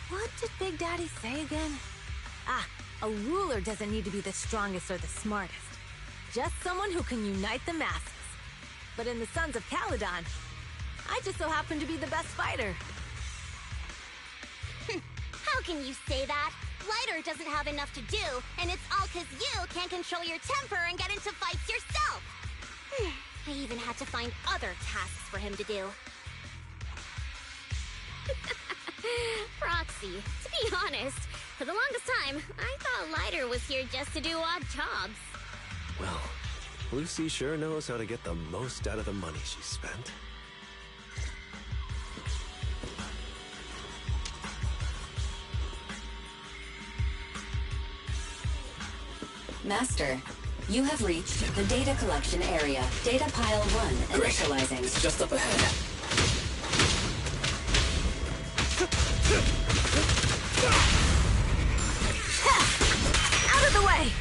What did Big Daddy say again? Ah, a ruler doesn't need to be the strongest or the smartest. Just someone who can unite the masses. But in the Sons of Caledon, I just so happen to be the best fighter. How can you say that? Lighter doesn't have enough to do, and it's all because you can't control your temper and get into fights yourself. I even had to find other tasks for him to do. Proxy, to be honest, for the longest time, I thought Lighter was here just to do odd jobs. Well, Lucy sure knows how to get the most out of the money she spent. Master, you have reached the data collection area. Data pile 1 initializing. It's just up ahead. Out of the way!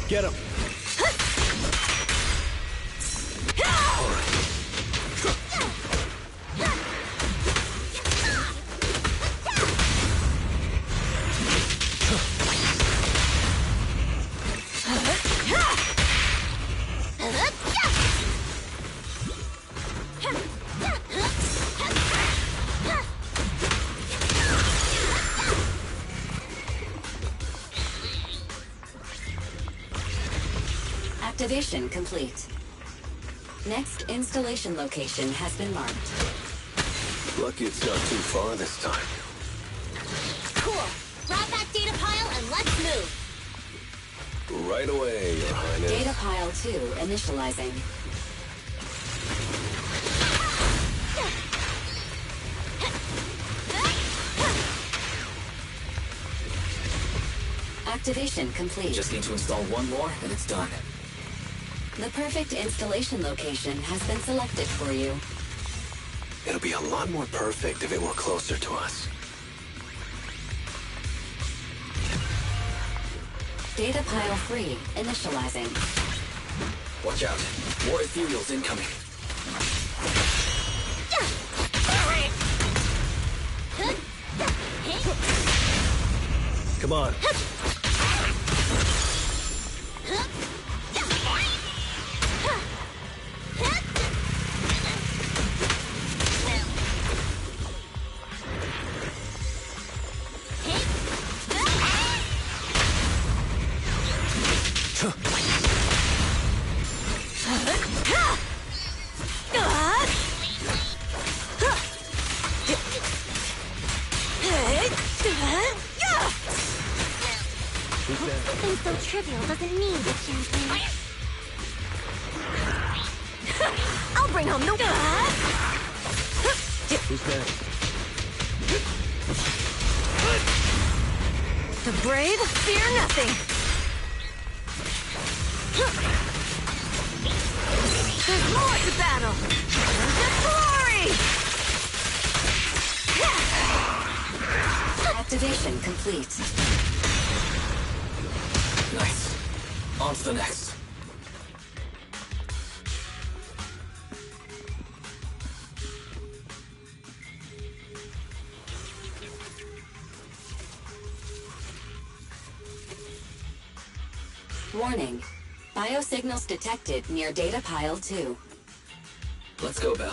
Get him! Activation complete. Next installation location has been marked. Lucky it's not too far this time. Cool. Grab that data pile and let's move. Right away, Your Highness. Data pile 2 initializing. Activation complete. Just need to install one more, and it's done. The perfect installation location has been selected for you. It'll be a lot more perfect if it were closer to us. Data pile 3 initializing. Watch out. More ethereals incoming. Come on. Something so trivial doesn't need a champion. I'll bring home the... Who's that? The brave fear nothing. There's more to battle. And glory! Activation complete. Nice. On to the next. Warning. Biosignals detected near data pile 2. Let's go, Belle.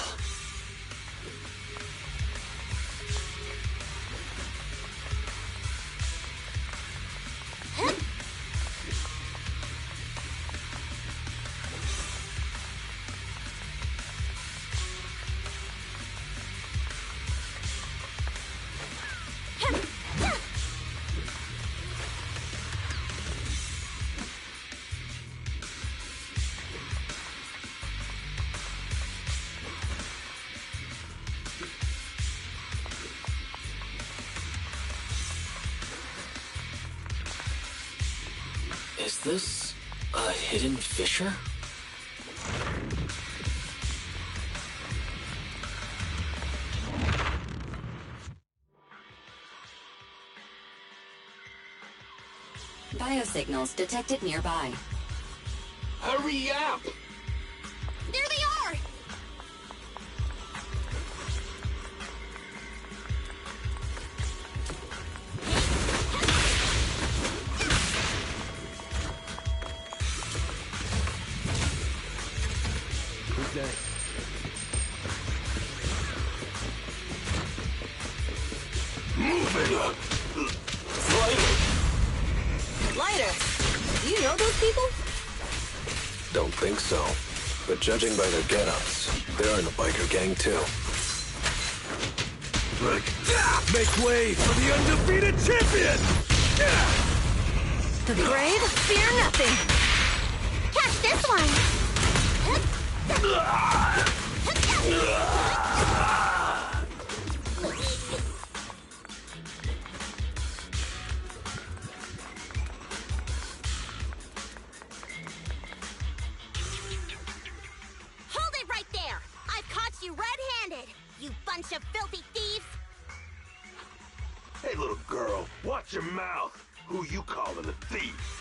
Is this a hidden fissure? Biosignals detected nearby. Hurry up! There they are! Good day. Moving up. Lighter, do you know those people? Don't think so. But judging by their get-ups, they're in the biker gang too. Make way for the undefeated champion! The brave fear nothing. Catch this one! Hold it right there! I've caught you red-handed, you bunch of filthy thieves! Hey, little girl, watch your mouth. Who you calling a thief?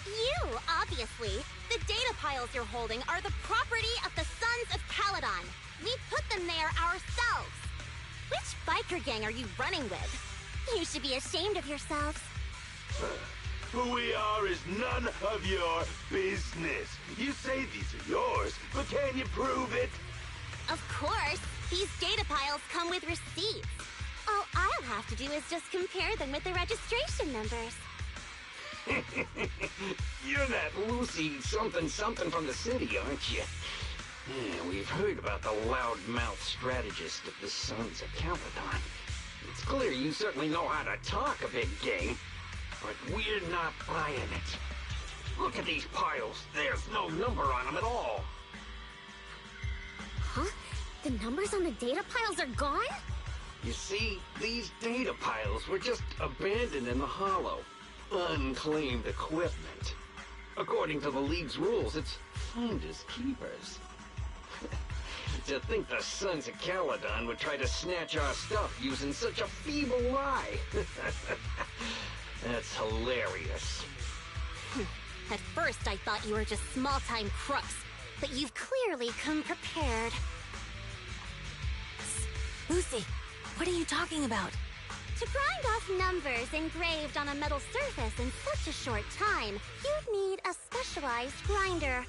You, obviously. The data piles you're holding are the property of the Sons of Caledon. We put them there ourselves. Which biker gang are you running with? You should be ashamed of yourselves. Who we are is none of your business. You say these are yours, but can you prove it? Of course, these data piles come with receipts. All I'll have to do is just compare them with the registration numbers. You're that Lucy something from the city, aren't you? Yeah, we've heard about the loudmouth strategist of the Sons of Caledon. It's clear you certainly know how to talk a big game, but we're not buying it. Look at these piles. There's no number on them at all. Huh? The numbers on the data piles are gone? You see, these data piles were just abandoned in the hollow. Unclaimed equipment. According to the League's rules, it's finders keepers. To think the Sons of Caledon would try to snatch our stuff using such a feeble lie. That's hilarious. At first, I thought you were just small-time crooks, but you've clearly come prepared. Lucy, what are you talking about? To grind off numbers engraved on a metal surface in such a short time, you'd need a specialized grinder.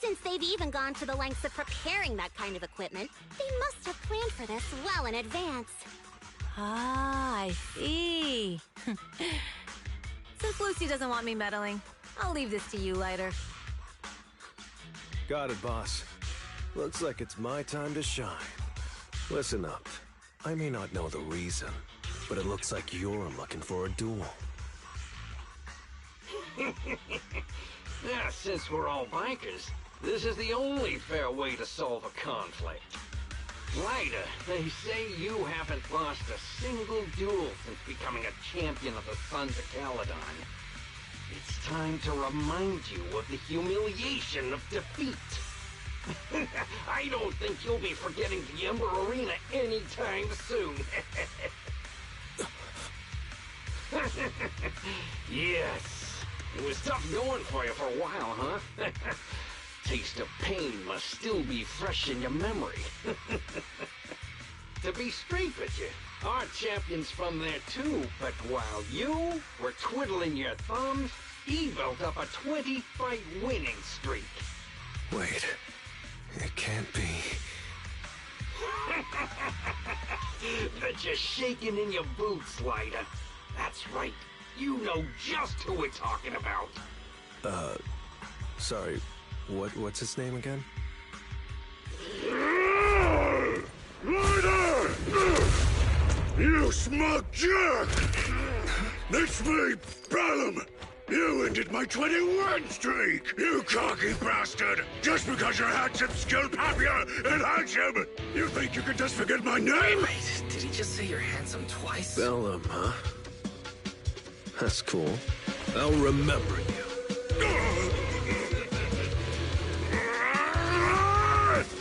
Since they've even gone to the lengths of preparing that kind of equipment, they must have planned for this well in advance. Ah, I see. Since Lucy doesn't want me meddling, I'll leave this to you, Lighter. Got it, boss. Looks like it's my time to shine. Listen up. I may not know the reason, but it looks like you're looking for a duel. Yeah, since we're all bikers, this is the only fair way to solve a conflict. Ryder, they say you haven't lost a single duel since becoming a champion of the Sons of Caledon. It's time to remind you of the humiliation of defeat. I don't think you'll be forgetting the Ember Arena anytime soon. Yes, it was tough going for you for a while, huh? Taste of pain must still be fresh in your memory. To be straight with you, our champion's from there too, but while you were twiddling your thumbs, He built up a 20-fight winning streak. Wait, it can't be. Bet you're shaking in your boots, Lighter. That's right. You know just who we're talking about. Sorry, what's his name again? Ryder! You smug jerk! It's me, Bellum! You ended my 21 streak, you cocky bastard! Just because you're handsome, skilled, happier, and handsome! You think you can just forget my name? Wait, did he just say you're handsome twice? Bellum, huh? That's cool. I'll remember you.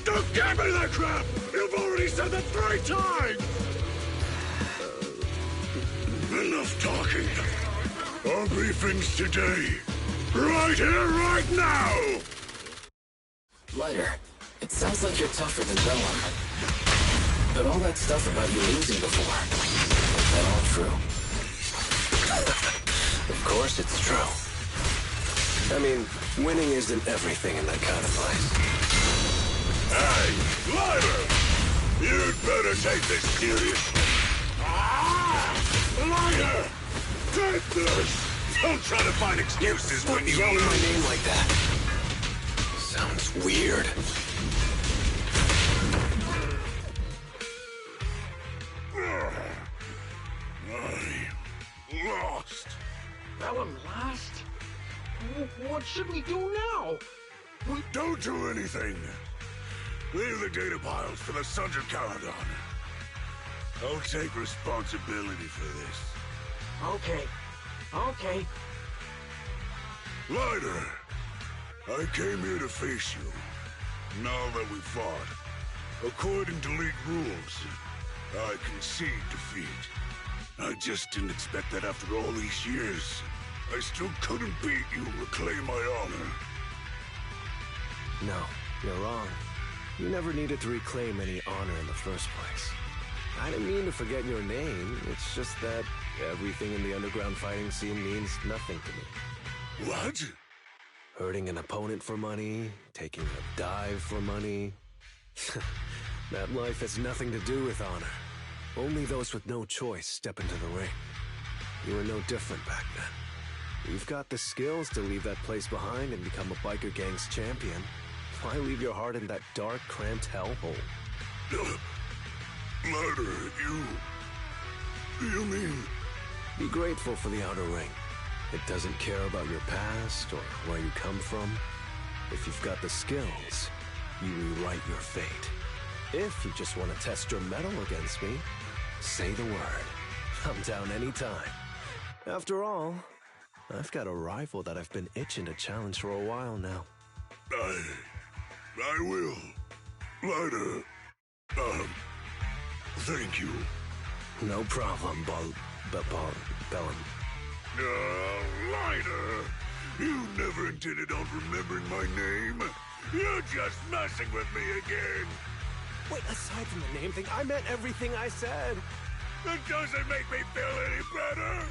Don't give me that crap! You've already said that 3 times! Enough talking. Our briefings today. Right here, right now! Lighter, it sounds like you're tougher than Bellum. But all that stuff about you losing before, is that all true? Of course it's true. I mean, winning isn't everything in that kind of place. Hey, Lighter! You'd better take this seriously. Lighter! Take this! Don't try to find excuses when you yell lose. my name like that. Sounds weird. I lost. Bellum lost? What should we do now? Don't do anything. Leave the data piles for the Sons of Caledon. I'll take responsibility for this. Okay. Lighter, I came here to face you. Now that we fought, according to League rules, I concede defeat. I just didn't expect that after all these years, I still couldn't beat you and reclaim my honor. No, you're wrong. You never needed to reclaim any honor in the first place. I didn't mean to forget your name. It's just that everything in the underground fighting scene means nothing to me. What? Hurting an opponent for money, taking a dive for money. That life has nothing to do with honor. Only those with no choice step into the ring. You were no different back then. You've got the skills to leave that place behind and become a biker gang's champion. Why leave your heart in that dark, cramped hellhole? Lighter, you mean... Be grateful for the outer ring. It doesn't care about your past or where you come from. If you've got the skills, you rewrite your fate. If you just want to test your mettle against me, say the word. I'm down anytime. After all, I've got a rival that I've been itching to challenge for a while now. I will. Lighter, thank you. No problem, Bellum. Lighter! You never intended on remembering my name. You're just messing with me again. Wait, aside from the name thing, I meant everything I said. It doesn't make me feel any better.